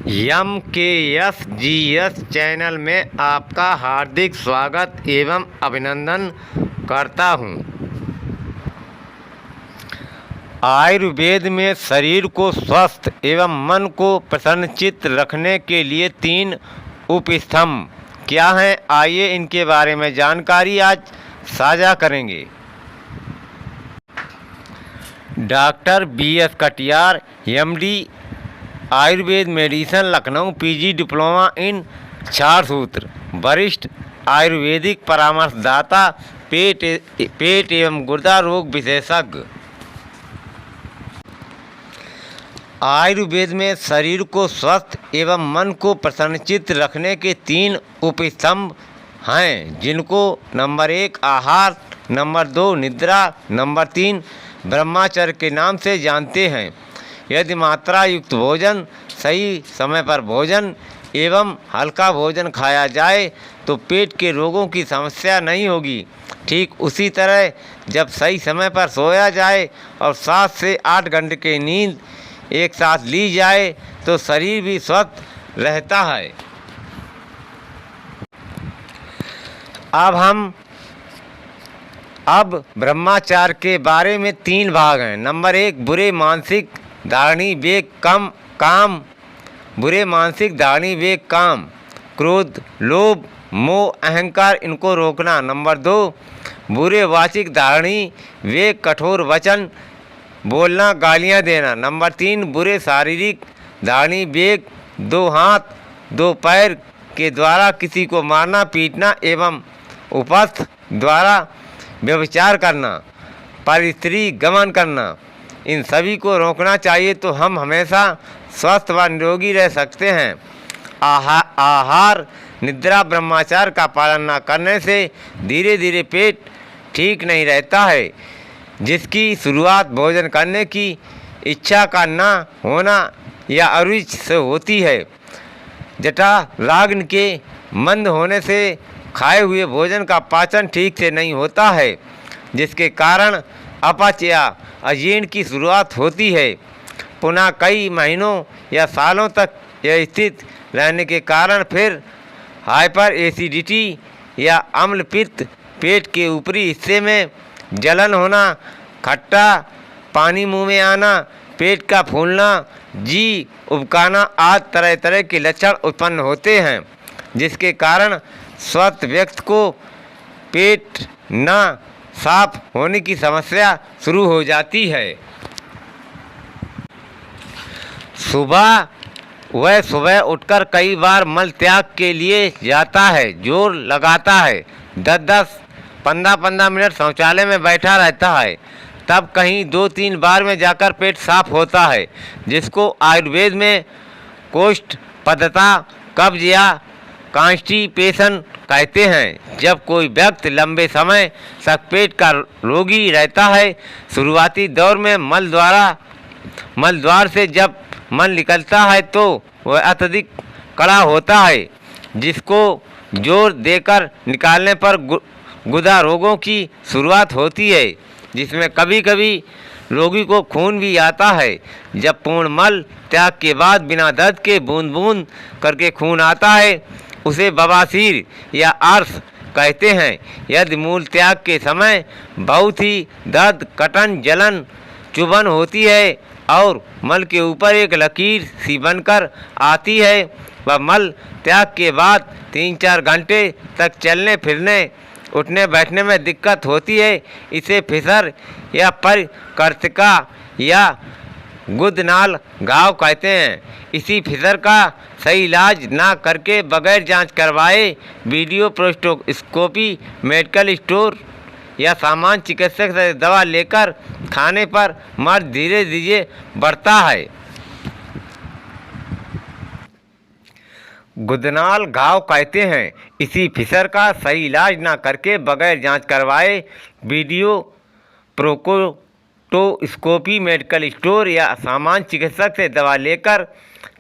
MKSGS channel में आपका हार्दिक स्वागत एवं अभिनंदन करता हूं। आयुर्वेद में शरीर को स्वस्थ एवं मन को प्रसन्नचित्त रखने के लिए 3 उपस्तंभ क्या हैं, आइए इनके बारे में जानकारी आज साझा करेंगे। Doctor BS Katiyar MD Ayurveda medicine Lucknow PG diploma in 4 सूत्र, वरिष्ठ आयुर्वेदिक परामर्शदाता, पेट एवं गुर्दा रोग विशेषज्ञ। आयुर्वेद में शरीर को स्वस्थ एवं मन को प्रसन्नचित्त रखने के 3 उपस्तंभ हैं, जिनको नंबर 1 आहार, नंबर 2 निद्रा, नंबर 3 ब्रह्मचर्य के नाम से जानते हैं। यदि मात्रा युक्त भोजन, सही समय पर भोजन एवं हल्का भोजन खाया जाए तो पेट के रोगों की समस्या नहीं होगी। ठीक उसी तरह जब सही समय पर सोया जाए और 7 से 8 घंटे की नींद एक साथ ली जाए तो शरीर भी स्वस्थ रहता है। अब ब्रह्मचार्य के बारे में 3 भाग हैं। नंबर 1 बुरे मानसिक धारणी वेग काम, बुरे मानसिक धारणी वेग काम, क्रोध, लोभ, मोह, अहंकार, इनको रोकना। नंबर 2 बुरे वाचिक धारणी वेग कठोर वचन बोलना, गालियां देना। नंबर 3 बुरे शारीरिक धारणी वेग 2 हाथ 2 पैर के द्वारा किसी को मारना, पीटना एवं उपस्थ द्वारा व्यभिचार करना, पर स्त्री गमन करना। इन सभी को रोकना चाहिए तो हम हमेशा स्वस्थ व निरोगी रह सकते हैं। आहार, निद्रा, ब्रह्मचर्य का पालन न करने से धीरे धीरे पेट ठीक नहीं रहता है, जिसकी शुरुआत भोजन करने की इच्छा का न होना या अरुचि से होती है। जठराग्नि के मंद होने से खाए हुए भोजन का पाचन ठीक से नहीं होता है, जिसके कारण अपच या अजीर्ण की शुरुआत होती है। पुनः कई महीनों या सालों तक यह स्थित रहने के कारण फिर हाइपर एसिडिटी या अम्ल पित्त, पेट के ऊपरी हिस्से में जलन होना, खट्टा पानी मुंह में आना, पेट का फूलना, जी उबकाना आदि तरह तरह के लक्षण उत्पन्न होते हैं, जिसके कारण स्वस्थ व्यक्ति को पेट न साफ होने की समस्या शुरू हो जाती है। सुबह उठकर कई बार मल त्याग के लिए जाता है, जोर लगाता है, 10-10, 15-15 मिनट शौचालय में बैठा रहता है, तब कहीं 2-3 बार में जाकर पेट साफ होता है, जिसको आयुर्वेद में कोष्ठबद्धता, कब्ज या कॉन्स्टिपेशन कहते हैं। जब कोई व्यक्ति लंबे समय तक पेट का रोगी रहता है, शुरुआती दौर में मल द्वार से जब मल निकलता है तो वह अत्यधिक कड़ा होता है, जिसको जोर देकर निकालने पर गुदा रोगों की शुरुआत होती है, जिसमें कभी कभी रोगी को खून भी आता है। जब पूर्ण मल त्याग के बाद बिना दर्द के बूंद बूंद करके खून आता है, उसे बवासीर या आर्स कहते हैं। यदि मूल त्याग के समय बहुत ही दर्द, कटन, जलन, चुभन होती है और मल के ऊपर एक लकीर सी बनकर आती है, वह मल त्याग के बाद 3-4 घंटे तक चलने फिरने, उठने बैठने में दिक्कत होती है, इसे फिसर या परिकर्तिका या गुदनाल घाव कहते हैं। इसी फिसर का सही इलाज ना करके बगैर जांच करवाए वीडियो प्रोस्टोस्कोपी, मेडिकल स्टोर या सामान्य चिकित्सक से दवा लेकर खाने पर मर्द धीरे धीरे बढ़ता है। गुदनाल घाव कहते हैं। इसी फिसर का सही इलाज ना करके बगैर जांच करवाए वीडियो प्रोस्टोस्कोपी, मेडिकल स्टोर या सामान्य चिकित्सक से दवा लेकर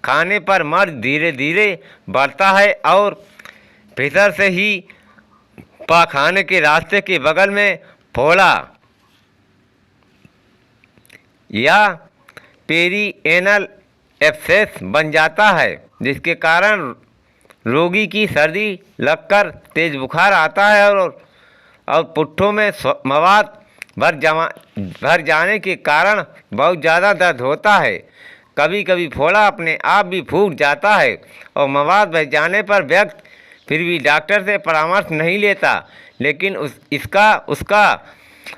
खाने पर मर्द धीरे धीरे बढ़ता है और फिसर से ही पाखाने के रास्ते के बगल में फोड़ा या पेरिएनल एब्सेस बन जाता है। जिसके कारण रोगी की सर्दी लगकर तेज बुखार आता है और पुट्ठों में मवाद भर जाने के कारण बहुत ज़्यादा दर्द होता है। कभी कभी फोड़ा अपने आप भी फूट जाता है और मवाद भर जाने पर व्यक्ति फिर भी डॉक्टर से परामर्श नहीं लेता, लेकिन उसका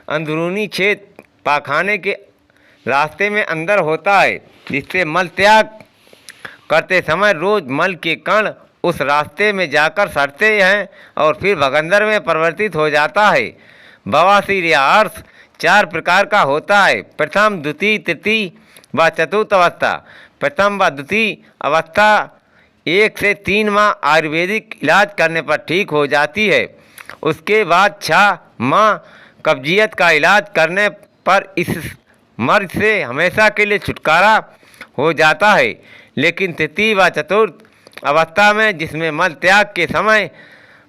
अंदरूनी छेद पाखाने के रास्ते में अंदर होता है, जिससे मल त्याग करते समय रोज मल के कण उस रास्ते में जाकर सड़ते हैं और फिर भगंदर में परिवर्तित हो जाता है। बवासीर या अर्श 4 प्रकार का होता है: प्रथम, द्वितीय, तृतीय व चतुर्थ अवस्था। प्रथम व द्वितीय अवस्था 1 से 3 माह आयुर्वेदिक इलाज करने पर ठीक हो जाती है। उसके बाद 6 माह कब्जियत का इलाज करने पर इस मर्ज से हमेशा के लिए छुटकारा हो जाता है। लेकिन तृतीय व चतुर्थ अवस्था में, जिसमें मल त्याग के समय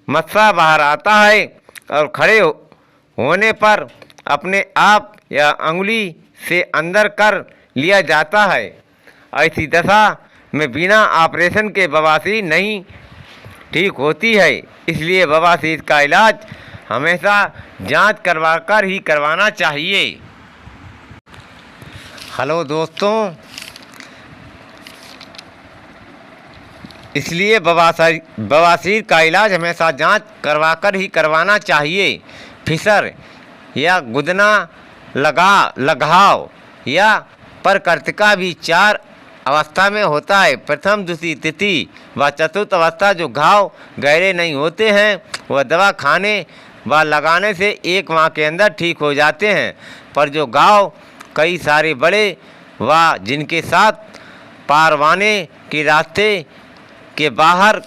मस्सा बाहर आता है और खड़े होने पर अपने आप या अंगुली से अंदर कर लिया जाता है, ऐसी दशा में बिना ऑपरेशन के बवासीर नहीं ठीक होती है। इसलिए बवासीर का इलाज हमेशा जांच करवाकर ही करवाना चाहिए। हेलो दोस्तों, इसलिए बवासीर का इलाज हमेशा जांच करवाकर ही करवाना चाहिए। फिसर या गुदना लगाव या परकर्तिका भी 4 अवस्था में होता है: प्रथम, द्वितीय, तृतीय व चतुर्थ अवस्था। जो घाव गहरे नहीं होते हैं वह दवा खाने व लगाने से 1 माह के अंदर ठीक हो जाते हैं, पर जो घाव कई सारे बड़े व जिनके साथ पारवाने के रास्ते के बाहर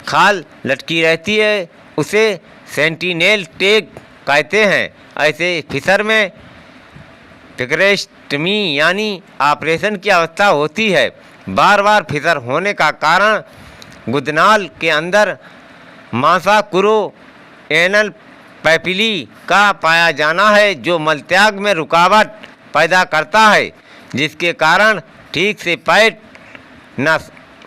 खाल लटकी रहती है, उसे सेंटिनेल टैग कहते हैं। ऐसे फिसर में फिक्रेस्टमी यानी ऑपरेशन की अवस्था होती है। बार बार फिसर होने का कारण गुदनाल के अंदर मांसाकुरो एनल पैपिली का पाया जाना है, जो मलत्याग में रुकावट पैदा करता है, जिसके कारण ठीक से पेट न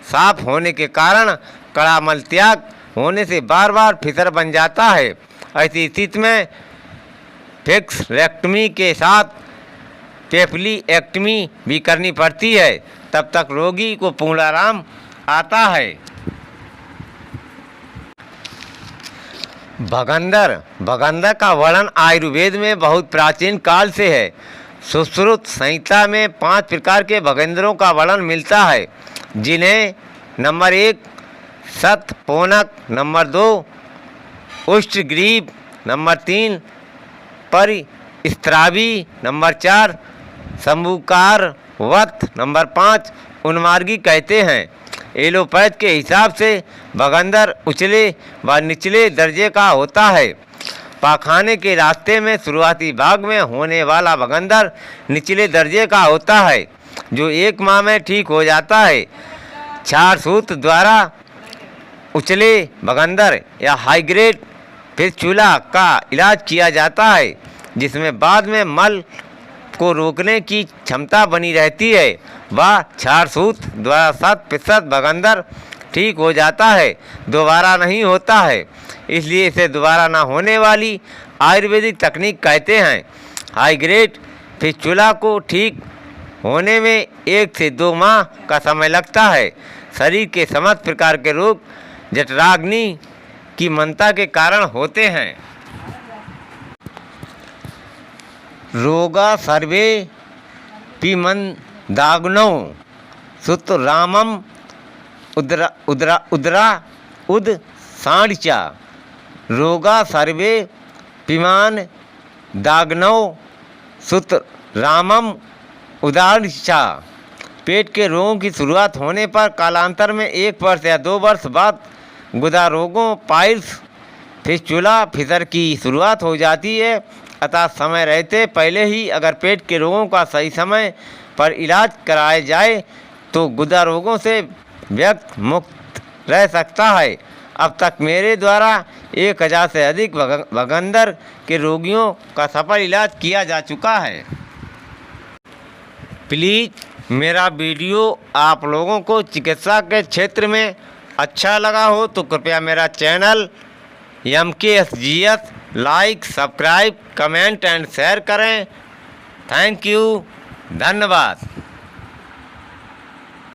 साफ होने के कारण कड़ा मलत्याग होने से बार बार फिसर बन जाता है। ऐसी स्थिति में फिक्सेक्टमी के साथ पेपिलीएक्टमी भी करनी पड़ती है, तब तक रोगी को पूर्ण आराम आता है। भगंदर का वर्णन आयुर्वेद में बहुत प्राचीन काल से है। सुश्रुत संहिता में 5 प्रकार के भगंदरों का वर्णन मिलता है, जिन्हें नंबर 1 शतपोनक, नंबर 2 उष्टग्रीव, नंबर 3 परिस्त्रावी, नंबर 4 शंभुकारवत, नंबर 5 उन्मार्गी कहते हैं। एलोपैथ के हिसाब से भगंदर उचले व निचले दर्जे का होता है। पाखाने के रास्ते में शुरुआती भाग में होने वाला भगंदर निचले दर्जे का होता है, जो 1 माह में ठीक हो जाता है। क्षार सूत्र द्वारा उचले भगंदर या हाईग्रेड फिस्चुला का इलाज किया जाता है, जिसमें बाद में मल को रोकने की क्षमता बनी रहती है। वह क्षार सूत्र द्वारा 7% भगंदर ठीक हो जाता है, दोबारा नहीं होता है, इसलिए इसे दोबारा ना होने वाली आयुर्वेदिक तकनीक कहते हैं। हाईग्रेड फिस्चुला को ठीक होने में 1 से 2 माह का समय लगता है। शरीर के समस्त प्रकार के रोग जठराग्नि की मंता के कारण होते हैं। रोगा सर्वे पिमंदाग्नौ सुतरामम उदरा उदसांडचा। रोगा सर्वे पिमान दाग्नौ सुतरामम उदारचा। पेट के रोगों की शुरुआत होने पर कालांतर में 1 वर्ष या 2 वर्ष बाद गुदा रोगों, पाइल्स, फिस्चुला, फिसर की शुरुआत हो जाती है। अतः समय रहते पहले ही अगर पेट के रोगों का सही समय पर इलाज कराया जाए तो गुदा रोगों से व्यक्ति मुक्त रह सकता है। अब तक मेरे द्वारा 1000 से अधिक भगंदर के रोगियों का सफल इलाज किया जा चुका है। प्लीज़ मेरा वीडियो आप लोगों को चिकित्सा के क्षेत्र में अच्छा लगा हो तो कृपया मेरा channel MKSGS like, subscribe, comment and share करें। थैंक यू, धन्यवाद।